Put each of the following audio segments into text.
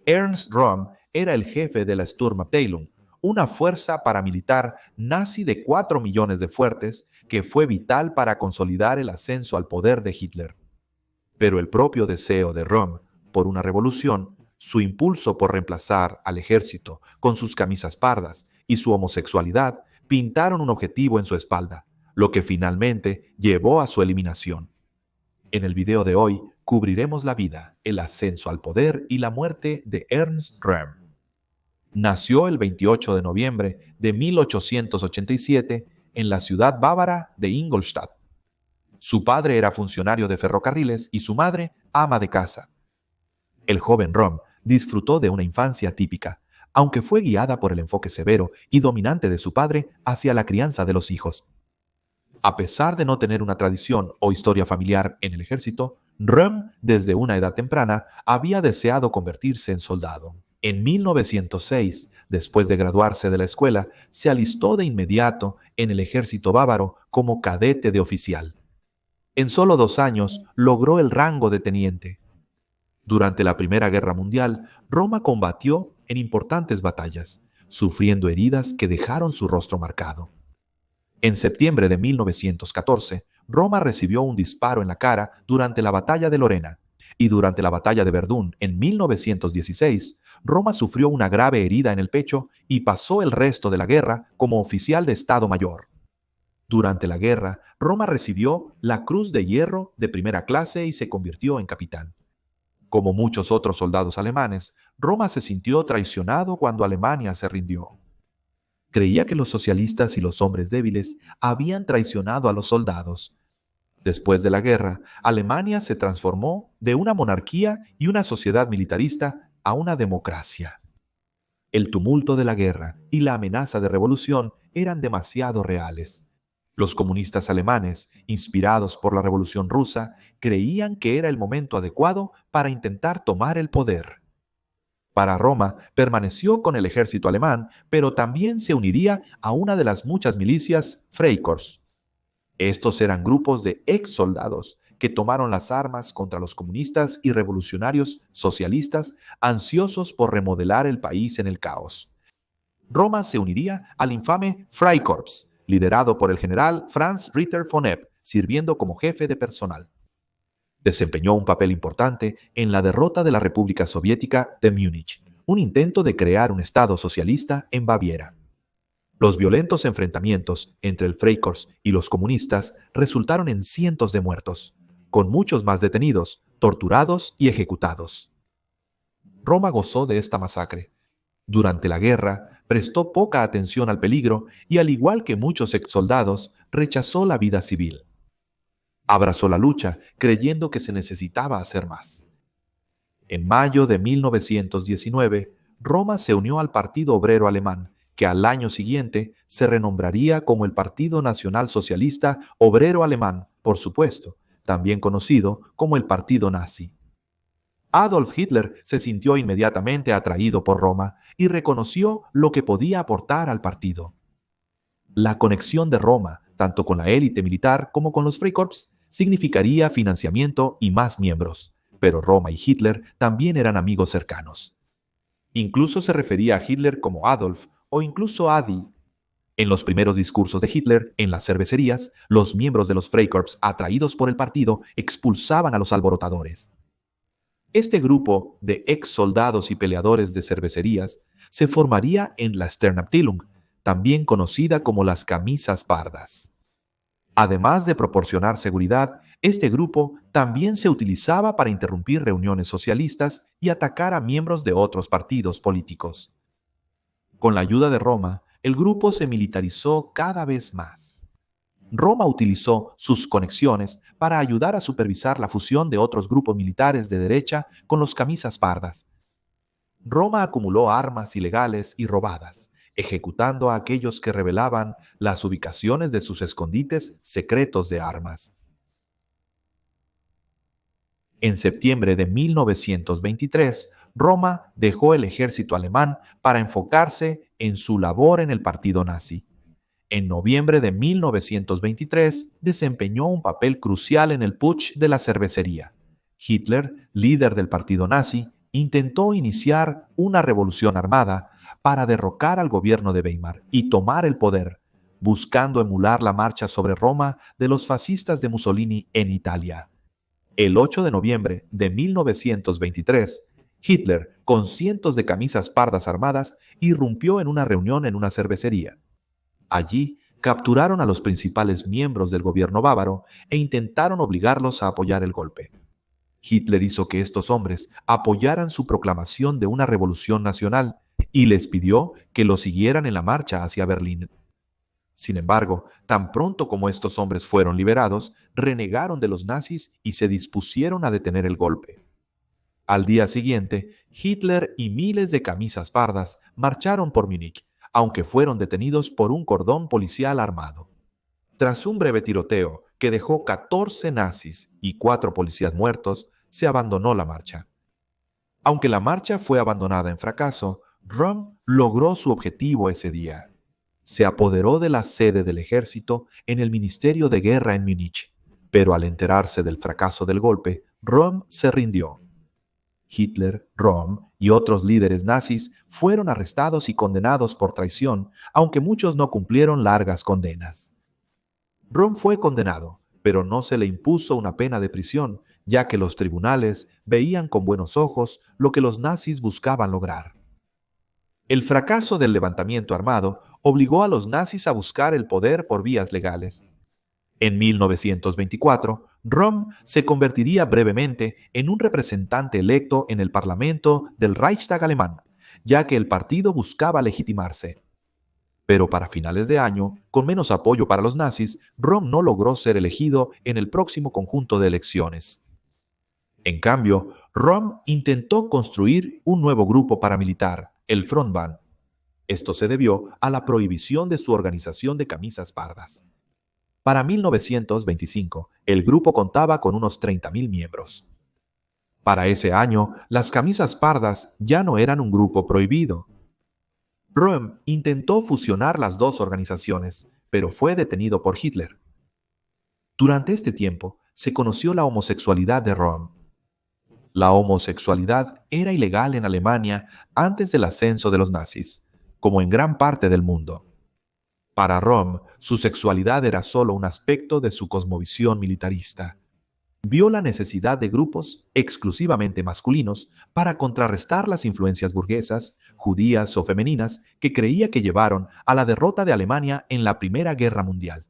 Ernst Röhm era el jefe de la Sturmabteilung, una fuerza paramilitar nazi de 4 millones de fuertes que fue vital para consolidar el ascenso al poder de Hitler. Pero el propio deseo de Röhm por una revolución, su impulso por reemplazar al ejército con sus camisas pardas y su homosexualidad pintaron un objetivo en su espalda, lo que finalmente llevó a su eliminación. En el video de hoy cubriremos la vida, el ascenso al poder y la muerte de Ernst Röhm. Nació el 28 de noviembre de 1887 en la ciudad bávara de Ingolstadt. Su padre era funcionario de ferrocarriles y su madre ama de casa. El joven Röhm disfrutó de una infancia típica, aunque fue guiada por el enfoque severo y dominante de su padre hacia la crianza de los hijos. A pesar de no tener una tradición o historia familiar en el ejército, Röhm, desde una edad temprana, había deseado convertirse en soldado. En 1906, después de graduarse de la escuela, se alistó de inmediato en el ejército bávaro como cadete de oficial. En solo 2 años logró el rango de teniente. Durante la Primera Guerra Mundial, Röhm combatió en importantes batallas, sufriendo heridas que dejaron su rostro marcado. En septiembre de 1914, Röhm recibió un disparo en la cara durante la batalla de Lorena, y durante la batalla de Verdún en 1916, Röhm sufrió una grave herida en el pecho y pasó el resto de la guerra como oficial de Estado Mayor. Durante la guerra, Röhm recibió la Cruz de Hierro de primera clase y se convirtió en capitán. Como muchos otros soldados alemanes, Röhm se sintió traicionado cuando Alemania se rindió. Creía que los socialistas y los hombres débiles habían traicionado a los soldados. Después de la guerra, Alemania se transformó de una monarquía y una sociedad militarista a una democracia. El tumulto de la guerra y la amenaza de revolución eran demasiado reales. Los comunistas alemanes, inspirados por la Revolución Rusa, creían que era el momento adecuado para intentar tomar el poder. Para Röhm permaneció con el ejército alemán, pero también se uniría a una de las muchas milicias Freikorps. Estos eran grupos de ex soldados que tomaron las armas contra los comunistas y revolucionarios socialistas ansiosos por remodelar el país en el caos. Röhm se uniría al infame Freikorps, liderado por el general Franz Ritter von Epp, sirviendo como jefe de personal. Desempeñó un papel importante en la derrota de la República Soviética de Múnich, un intento de crear un Estado socialista en Baviera. Los violentos enfrentamientos entre el Freikorps y los comunistas resultaron en cientos de muertos, con muchos más detenidos, torturados y ejecutados. Röhm gozó de esta masacre. Durante la guerra, prestó poca atención al peligro y, al igual que muchos exsoldados, rechazó la vida civil. Abrazó la lucha, creyendo que se necesitaba hacer más. En mayo de 1919, Röhm se unió al Partido Obrero Alemán, que al año siguiente se renombraría como el Partido Nacional Socialista Obrero Alemán, por supuesto, también conocido como el Partido Nazi. Adolf Hitler se sintió inmediatamente atraído por Röhm y reconoció lo que podía aportar al partido. La conexión de Röhm, tanto con la élite militar como con los Freikorps, significaría financiamiento y más miembros, pero Röhm y Hitler también eran amigos cercanos. Incluso se refería a Hitler como Adolf o incluso Adi. En los primeros discursos de Hitler en las cervecerías, los miembros de los Freikorps atraídos por el partido expulsaban a los alborotadores. Este grupo de ex soldados y peleadores de cervecerías se formaría en la Sturmabteilung, también conocida como las camisas pardas. Además de proporcionar seguridad, este grupo también se utilizaba para interrumpir reuniones socialistas y atacar a miembros de otros partidos políticos. Con la ayuda de Röhm, el grupo se militarizó cada vez más. Röhm utilizó sus conexiones para ayudar a supervisar la fusión de otros grupos militares de derecha con los camisas pardas. Röhm acumuló armas ilegales y robadas, ejecutando a aquellos que revelaban las ubicaciones de sus escondites secretos de armas. En septiembre de 1923, Röhm dejó el ejército alemán para enfocarse en su labor en el partido nazi. En noviembre de 1923, desempeñó un papel crucial en el putsch de la cervecería. Hitler, líder del partido nazi, intentó iniciar una revolución armada para derrocar al gobierno de Weimar y tomar el poder, buscando emular la marcha sobre Roma de los fascistas de Mussolini en Italia. El 8 de noviembre de 1923, Hitler, con cientos de camisas pardas armadas, irrumpió en una reunión en una cervecería. Allí, capturaron a los principales miembros del gobierno bávaro e intentaron obligarlos a apoyar el golpe. Hitler hizo que estos hombres apoyaran su proclamación de una revolución nacional y les pidió que lo siguieran en la marcha hacia Berlín. Sin embargo, tan pronto como estos hombres fueron liberados, renegaron de los nazis y se dispusieron a detener el golpe. Al día siguiente, Hitler y miles de camisas pardas marcharon por Múnich, aunque fueron detenidos por un cordón policial armado. Tras un breve tiroteo que dejó 14 nazis y 4 policías muertos, se abandonó la marcha. Aunque la marcha fue abandonada en fracaso, Röhm logró su objetivo ese día. Se apoderó de la sede del ejército en el Ministerio de Guerra en Múnich, pero al enterarse del fracaso del golpe, Röhm se rindió. Hitler, Röhm y otros líderes nazis fueron arrestados y condenados por traición, aunque muchos no cumplieron largas condenas. Röhm fue condenado, pero no se le impuso una pena de prisión, ya que los tribunales veían con buenos ojos lo que los nazis buscaban lograr. El fracaso del levantamiento armado obligó a los nazis a buscar el poder por vías legales. En 1924, Röhm se convertiría brevemente en un representante electo en el Parlamento del Reichstag alemán, ya que el partido buscaba legitimarse. Pero para finales de año, con menos apoyo para los nazis, Röhm no logró ser elegido en el próximo conjunto de elecciones. En cambio, Röhm intentó construir un nuevo grupo paramilitar, el Frontbahn. Esto se debió a la prohibición de su organización de camisas pardas. Para 1925, el grupo contaba con unos 30.000 miembros. Para ese año, las camisas pardas ya no eran un grupo prohibido. Röhm intentó fusionar las dos organizaciones, pero fue detenido por Hitler. Durante este tiempo, se conoció la homosexualidad de Röhm. La homosexualidad era ilegal en Alemania antes del ascenso de los nazis, como en gran parte del mundo. Para Röhm, su sexualidad era solo un aspecto de su cosmovisión militarista. Vio la necesidad de grupos exclusivamente masculinos para contrarrestar las influencias burguesas, judías o femeninas que creía que llevaron a la derrota de Alemania en la Primera Guerra Mundial.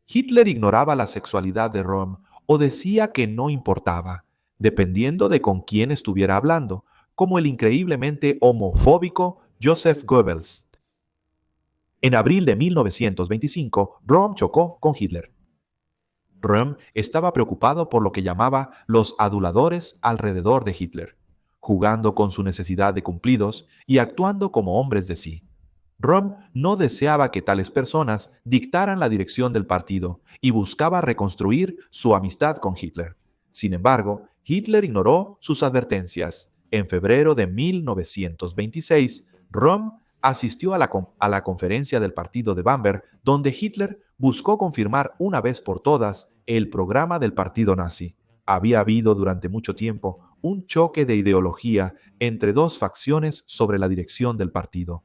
Hitler ignoraba la sexualidad de Röhm o decía que no importaba, dependiendo de con quién estuviera hablando, como el increíblemente homofóbico Joseph Goebbels. En abril de 1925, Röhm chocó con Hitler. Röhm estaba preocupado por lo que llamaba los aduladores alrededor de Hitler, jugando con su necesidad de cumplidos y actuando como hombres de sí. Röhm no deseaba que tales personas dictaran la dirección del partido y buscaba reconstruir su amistad con Hitler. Sin embargo, Hitler ignoró sus advertencias. En febrero de 1926, Röhm asistió a la conferencia del partido de Bamberg, donde Hitler buscó confirmar una vez por todas el programa del partido nazi. Había habido durante mucho tiempo un choque de ideología entre dos facciones sobre la dirección del partido.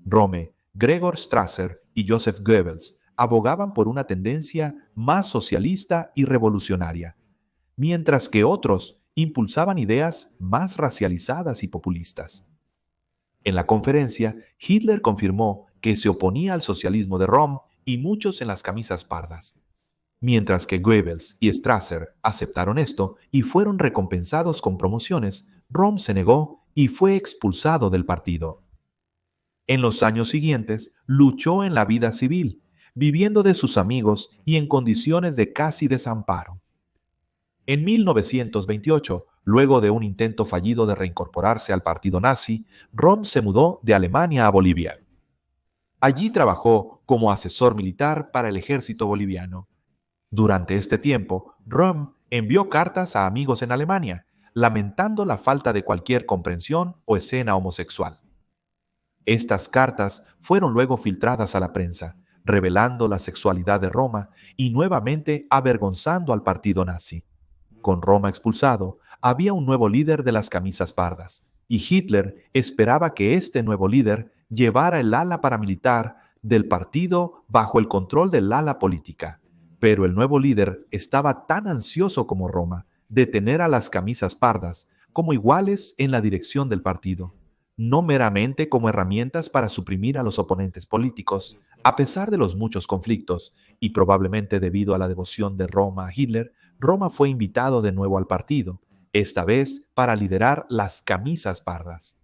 Röhm, Gregor Strasser y Joseph Goebbels abogaban por una tendencia más socialista y revolucionaria, mientras que otros impulsaban ideas más racializadas y populistas. En la conferencia, Hitler confirmó que se oponía al socialismo de Röhm y muchos en las camisas pardas, mientras que Goebbels y Strasser aceptaron esto y fueron recompensados con promociones. Röhm se negó y fue expulsado del partido. En los años siguientes, luchó en la vida civil, viviendo de sus amigos y en condiciones de casi desamparo. En 1928, luego de un intento fallido de reincorporarse al partido nazi, Röhm se mudó de Alemania a Bolivia. Allí trabajó como asesor militar para el ejército boliviano. Durante este tiempo, Röhm envió cartas a amigos en Alemania, lamentando la falta de cualquier comprensión o escena homosexual. Estas cartas fueron luego filtradas a la prensa, revelando la sexualidad de Röhm y nuevamente avergonzando al partido nazi. Con Röhm expulsado, había un nuevo líder de las camisas pardas, y Hitler esperaba que este nuevo líder llevara el ala paramilitar del partido bajo el control del ala política. Pero el nuevo líder estaba tan ansioso como Roma de tener a las camisas pardas como iguales en la dirección del partido, no meramente como herramientas para suprimir a los oponentes políticos. A pesar de los muchos conflictos, y probablemente debido a la devoción de Roma a Hitler, Roma fue invitado de nuevo al partido, esta vez para liderar las camisas pardas.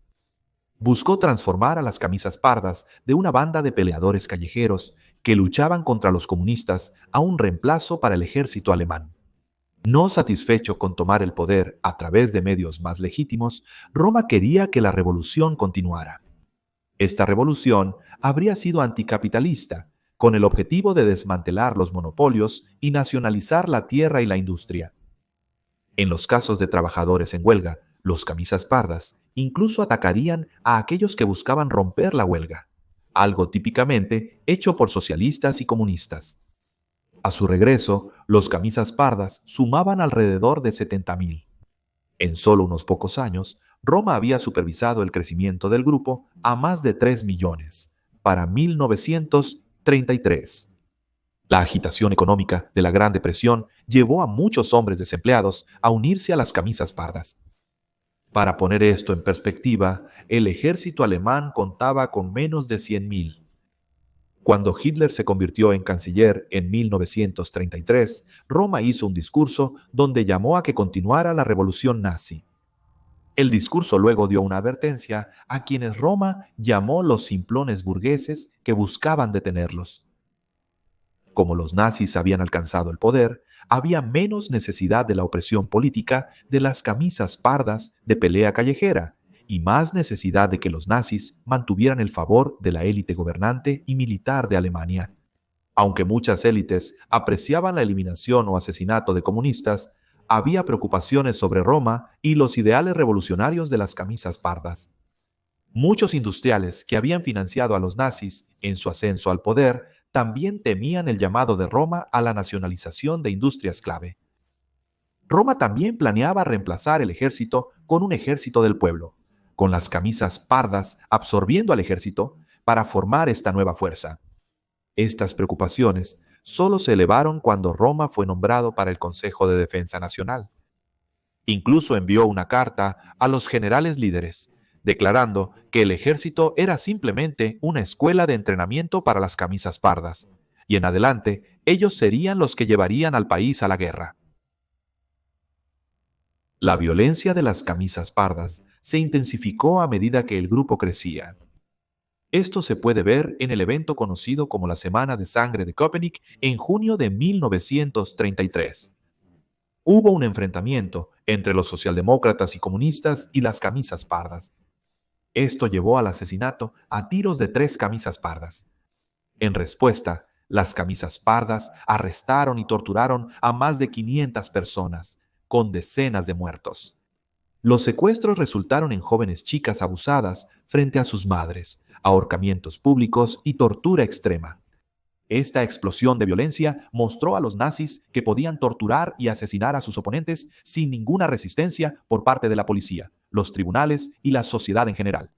Buscó transformar a las camisas pardas de una banda de peleadores callejeros que luchaban contra los comunistas a un reemplazo para el ejército alemán. No satisfecho con tomar el poder a través de medios más legítimos, Roma quería que la revolución continuara. Esta revolución habría sido anticapitalista, con el objetivo de desmantelar los monopolios y nacionalizar la tierra y la industria. En los casos de trabajadores en huelga, los camisas pardas incluso atacarían a aquellos que buscaban romper la huelga, algo típicamente hecho por socialistas y comunistas. A su regreso, los camisas pardas sumaban alrededor de 70.000. En solo unos pocos años, Roma había supervisado el crecimiento del grupo a más de 3 millones, para 1933. La agitación económica de la Gran Depresión llevó a muchos hombres desempleados a unirse a las camisas pardas. Para poner esto en perspectiva, el ejército alemán contaba con menos de 100.000. Cuando Hitler se convirtió en canciller en 1933, Roma hizo un discurso donde llamó a que continuara la revolución nazi. El discurso luego dio una advertencia a quienes Roma llamó los simplones burgueses que buscaban detenerlos. Como los nazis habían alcanzado el poder, había menos necesidad de la opresión política de las camisas pardas de pelea callejera y más necesidad de que los nazis mantuvieran el favor de la élite gobernante y militar de Alemania. Aunque muchas élites apreciaban la eliminación o asesinato de comunistas, había preocupaciones sobre Roma y los ideales revolucionarios de las camisas pardas. Muchos industriales que habían financiado a los nazis en su ascenso al poder también temían el llamado de Roma a la nacionalización de industrias clave. Roma también planeaba reemplazar el ejército con un ejército del pueblo, con las camisas pardas absorbiendo al ejército para formar esta nueva fuerza. Estas preocupaciones solo se elevaron cuando Roma fue nombrado para el Consejo de Defensa Nacional. Incluso envió una carta a los generales líderes, declarando que el ejército era simplemente una escuela de entrenamiento para las camisas pardas, y en adelante ellos serían los que llevarían al país a la guerra. La violencia de las camisas pardas se intensificó a medida que el grupo crecía. Esto se puede ver en el evento conocido como la Semana de Sangre de Köpenick en junio de 1933. Hubo un enfrentamiento entre los socialdemócratas y comunistas y las camisas pardas. Esto llevó al asesinato a tiros de 3 camisas pardas. En respuesta, las camisas pardas arrestaron y torturaron a más de 500 personas, con decenas de muertos. Los secuestros resultaron en jóvenes chicas abusadas frente a sus madres, ahorcamientos públicos y tortura extrema. Esta explosión de violencia mostró a los nazis que podían torturar y asesinar a sus oponentes sin ninguna resistencia por parte de la policía, los tribunales y la sociedad en general.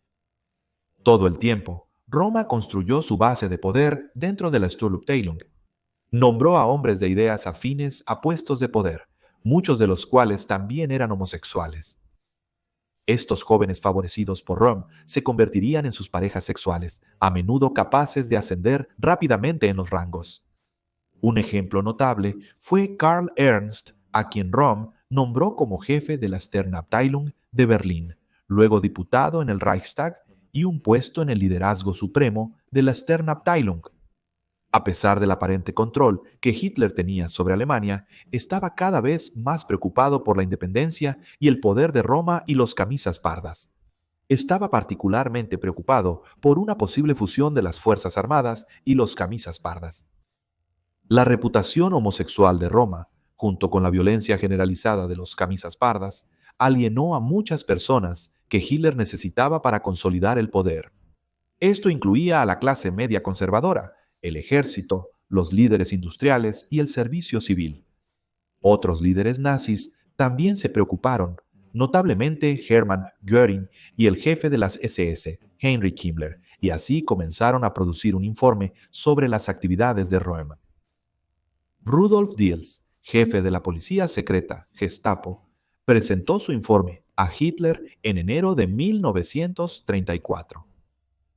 Todo el tiempo, Roma construyó su base de poder dentro de la Sturmabteilung. Nombró a hombres de ideas afines a puestos de poder, muchos de los cuales también eran homosexuales. Estos jóvenes favorecidos por Rome se convertirían en sus parejas sexuales, a menudo capaces de ascender rápidamente en los rangos. Un ejemplo notable fue Karl Ernst, a quien Rome nombró como jefe de la Sternabteilung de Berlín, luego diputado en el Reichstag y un puesto en el liderazgo supremo de la Sternabteilung. A pesar del aparente control que Hitler tenía sobre Alemania, estaba cada vez más preocupado por la independencia y el poder de Roma y los camisas pardas. Estaba particularmente preocupado por una posible fusión de las Fuerzas Armadas y los camisas pardas. La reputación homosexual de Roma, junto con la violencia generalizada de los camisas pardas, alienó a muchas personas que Hitler necesitaba para consolidar el poder. Esto incluía a la clase media conservadora, el ejército, los líderes industriales y el servicio civil. Otros líderes nazis también se preocuparon, notablemente Hermann Göring y el jefe de las SS, Heinrich Himmler, y así comenzaron a producir un informe sobre las actividades de Röhm. Rudolf Diels, jefe de la policía secreta, Gestapo, presentó su informe a Hitler en enero de 1934.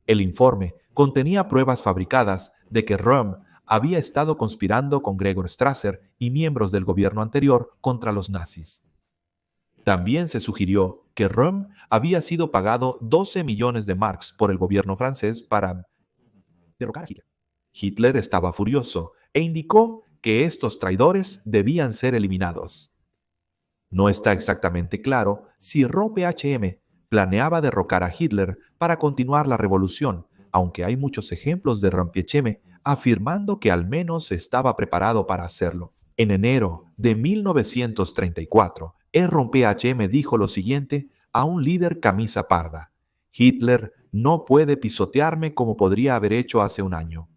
El informe contenía pruebas fabricadas de que Röhm había estado conspirando con Gregor Strasser y miembros del gobierno anterior contra los nazis. También se sugirió que Röhm había sido pagado 12 millones de marks por el gobierno francés para derrocar a Hitler. Hitler estaba furioso e indicó que estos traidores debían ser eliminados. No está exactamente claro si ROPHM planeaba derrocar a Hitler para continuar la revolución, aunque hay muchos ejemplos de ROPHM afirmando que al menos estaba preparado para hacerlo. En enero de 1934, el ROPHM dijo lo siguiente a un líder camisa parda: Hitler no puede pisotearme como podría haber hecho hace un año.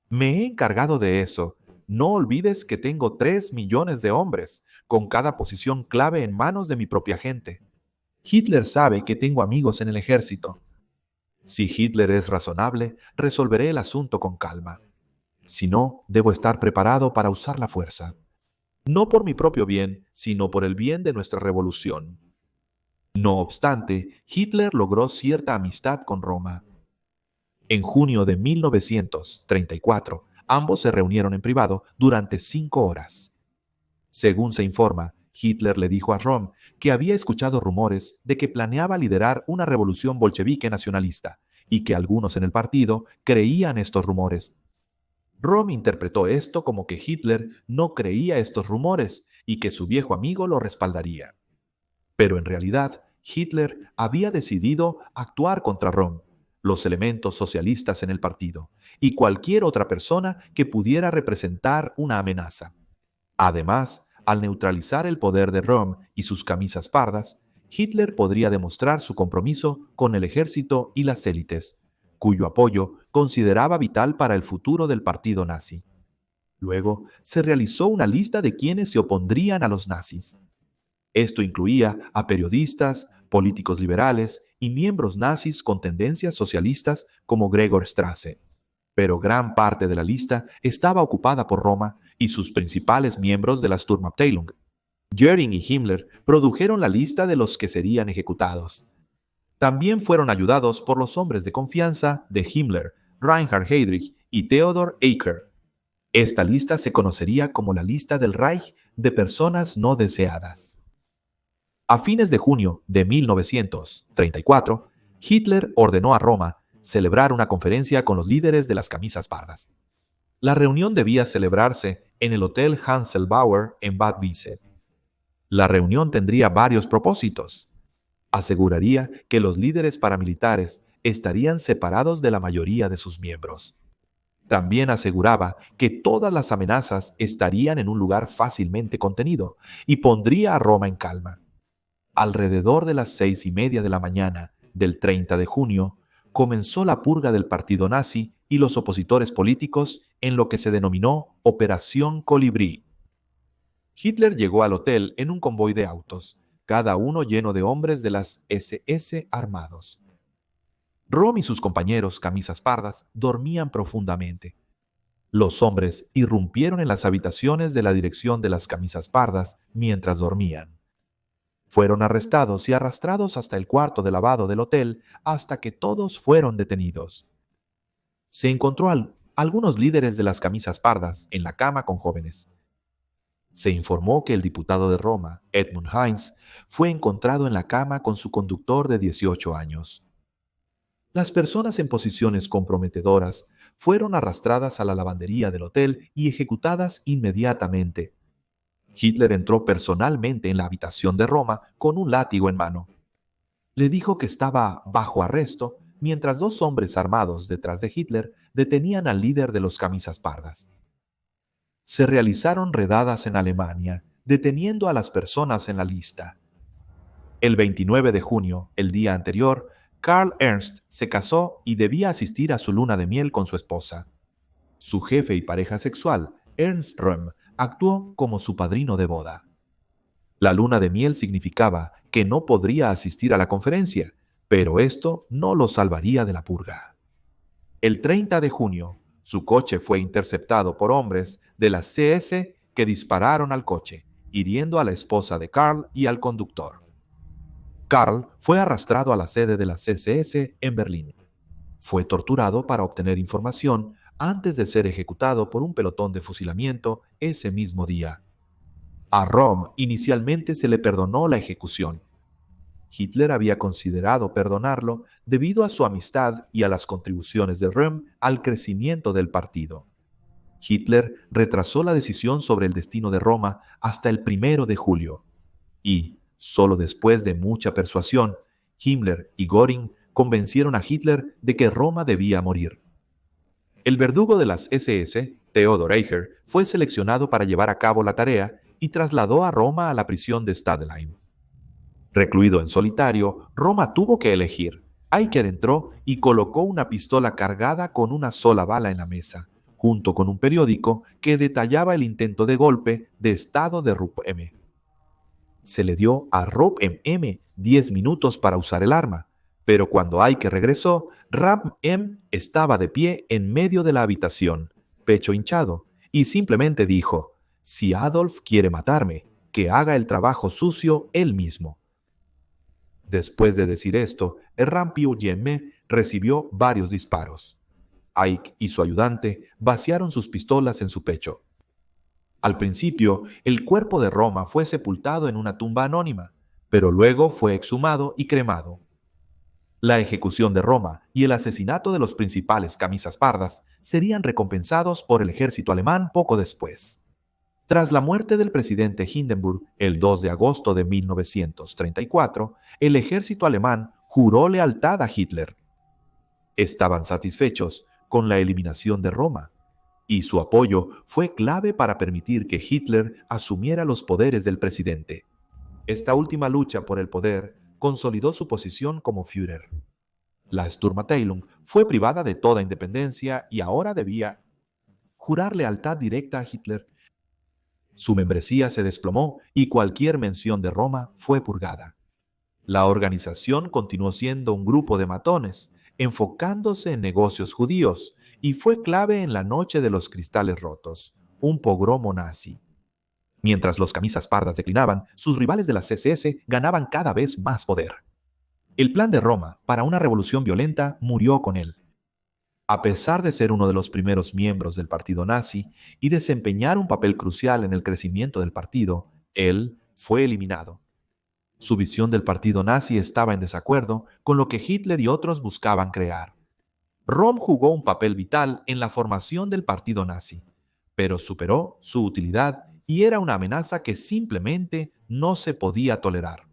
Me he encargado de eso. No olvides que tengo 3 millones de hombres, con cada posición clave en manos de mi propia gente. Hitler sabe que tengo amigos en el ejército. Si Hitler es razonable, resolveré el asunto con calma. Si no, debo estar preparado para usar la fuerza. No por mi propio bien, sino por el bien de nuestra revolución. No obstante, Hitler logró cierta amistad con Roma. En junio de 1934, ambos se reunieron en privado durante 5 horas. Según se informa, Hitler le dijo a Röhm que había escuchado rumores de que planeaba liderar una revolución bolchevique nacionalista y que algunos en el partido creían estos rumores. Röhm interpretó esto como que Hitler no creía estos rumores y que su viejo amigo lo respaldaría. Pero en realidad, Hitler había decidido actuar contra Röhm, los elementos socialistas en el partido y cualquier otra persona que pudiera representar una amenaza. Además, al neutralizar el poder de Röhm y sus camisas pardas, Hitler podría demostrar su compromiso con el ejército y las élites, cuyo apoyo consideraba vital para el futuro del partido nazi. Luego, se realizó una lista de quienes se opondrían a los nazis. Esto incluía a periodistas, políticos liberales y miembros nazis con tendencias socialistas como Gregor Strasser. Pero gran parte de la lista estaba ocupada por Roma y sus principales miembros de la Sturmabteilung. Göring y Himmler produjeron la lista de los que serían ejecutados. También fueron ayudados por los hombres de confianza de Himmler, Reinhard Heydrich y Theodor Eicke. Esta lista se conocería como la lista del Reich de personas no deseadas. A fines de junio de 1934, Hitler ordenó a Roma celebrar una conferencia con los líderes de las camisas pardas. La reunión debía celebrarse en el Hotel Hanselbauer en Bad Wiese. La reunión tendría varios propósitos. Aseguraría que los líderes paramilitares estarían separados de la mayoría de sus miembros. También aseguraba que todas las amenazas estarían en un lugar fácilmente contenido y pondría a Roma en calma. Alrededor de las 6:30 de la mañana del 30 de junio, comenzó la purga del partido nazi y los opositores políticos en lo que se denominó Operación Colibrí. Hitler llegó al hotel en un convoy de autos, cada uno lleno de hombres de las SS armados. Röhm y sus compañeros camisas pardas dormían profundamente. Los hombres irrumpieron en las habitaciones de la dirección de las camisas pardas mientras dormían. Fueron arrestados y arrastrados hasta el cuarto de lavado del hotel hasta que todos fueron detenidos. Se encontró algunos líderes de las camisas pardas en la cama con jóvenes. Se informó que el diputado de Roma, Edmund Heinz, fue encontrado en la cama con su conductor de 18 años. Las personas en posiciones comprometedoras fueron arrastradas a la lavandería del hotel y ejecutadas inmediatamente. Hitler entró personalmente en la habitación de Roma con un látigo en mano. Le dijo que estaba bajo arresto mientras 2 hombres armados detrás de Hitler detenían al líder de los camisas pardas. Se realizaron redadas en Alemania, deteniendo a las personas en la lista. El 29 de junio, el día anterior, Karl Ernst se casó y debía asistir a su luna de miel con su esposa. Su jefe y pareja sexual, Ernst Röhm, actuó como su padrino de boda. La luna de miel significaba que no podría asistir a la conferencia, pero esto no lo salvaría de la purga. El 30 de junio, su coche fue interceptado por hombres de la CS que dispararon al coche, hiriendo a la esposa de Karl y al conductor. Karl fue arrastrado a la sede de la CSS en Berlín. Fue torturado para obtener información antes de ser ejecutado por un pelotón de fusilamiento ese mismo día. A Röhm inicialmente se le perdonó la ejecución. Hitler había considerado perdonarlo debido a su amistad y a las contribuciones de Röhm al crecimiento del partido. Hitler retrasó la decisión sobre el destino de Roma hasta el 1 de julio. Y, solo después de mucha persuasión, Himmler y Göring convencieron a Hitler de que Roma debía morir. El verdugo de las SS, Theodor Eicher, fue seleccionado para llevar a cabo la tarea y trasladó a Roma a la prisión de Stadelheim. Recluido en solitario, Roma tuvo que elegir. Eicher entró y colocó una pistola cargada con una sola bala en la mesa, junto con un periódico que detallaba el intento de golpe de estado de Rupp M. Se le dio a Rupp M 10 minutos para usar el arma, pero cuando Eicher regresó, Rupp M estaba de pie en medio de la habitación, pecho hinchado, y simplemente dijo: «Si Adolf quiere matarme, que haga el trabajo sucio él mismo». Después de decir esto, el Rampio Yemme recibió varios disparos. Ike y su ayudante vaciaron sus pistolas en su pecho. Al principio, el cuerpo de Roma fue sepultado en una tumba anónima, pero luego fue exhumado y cremado. La ejecución de Roma y el asesinato de los principales camisas pardas serían recompensados por el ejército alemán poco después. Tras la muerte del presidente Hindenburg el 2 de agosto de 1934, el ejército alemán juró lealtad a Hitler. Estaban satisfechos con la eliminación de Roma, y su apoyo fue clave para permitir que Hitler asumiera los poderes del presidente. Esta última lucha por el poder consolidó su posición como Führer. La Sturmabteilung fue privada de toda independencia y ahora debía jurar lealtad directa a Hitler. Su membresía se desplomó y cualquier mención de Roma fue purgada. La organización continuó siendo un grupo de matones, enfocándose en negocios judíos, y fue clave en la Noche de los Cristales Rotos, un pogromo nazi. Mientras los camisas pardas declinaban, sus rivales de la CSS ganaban cada vez más poder. El plan de Roma para una revolución violenta murió con él. A pesar de ser uno de los primeros miembros del partido nazi y desempeñar un papel crucial en el crecimiento del partido, él fue eliminado. Su visión del partido nazi estaba en desacuerdo con lo que Hitler y otros buscaban crear. Röhm jugó un papel vital en la formación del partido nazi, pero superó su utilidad y era una amenaza que simplemente no se podía tolerar.